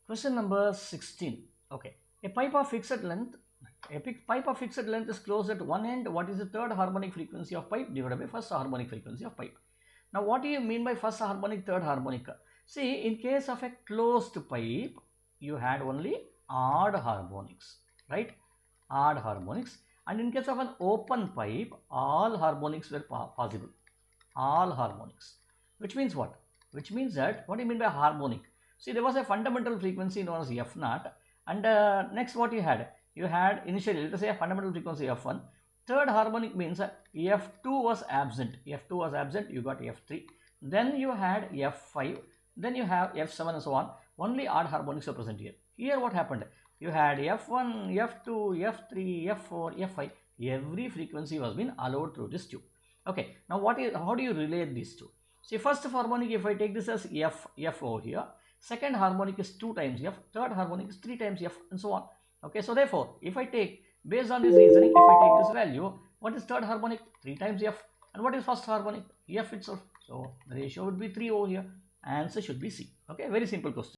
Question number 16. Okay. A pipe of fixed length. Pipe of fixed length is closed at one end. What is the third harmonic frequency of pipe divided by first harmonic frequency of pipe? Now, what do you mean by first harmonic, third harmonic? See, in case of a closed pipe, you had only odd harmonics, right? Odd harmonics. And in case of an open pipe, all harmonics were possible. All harmonics. Which means what? Which means that, what do you mean by harmonic? See, there was a fundamental frequency known as F naught, and next what you had? You had initially, let us say, a fundamental frequency F1. Third harmonic means F2 was absent. F2 was absent, you got F3. Then you had F5, then you have F7 and so on. Only odd harmonics are present here. Here what happened? You had F1, F2, F3, F4, F5. Every frequency was been allowed through this tube. Okay, now how do you relate these two? See, first harmonic, if I take this as F over here, second harmonic is 2 times F, third harmonic is 3 times F, and so on. Okay, so therefore, if I take, based on this reasoning, if I take this value, what is third harmonic? 3 times F. And what is first harmonic? F itself. So the ratio would be 3 over here. Answer should be C. Okay, very simple question.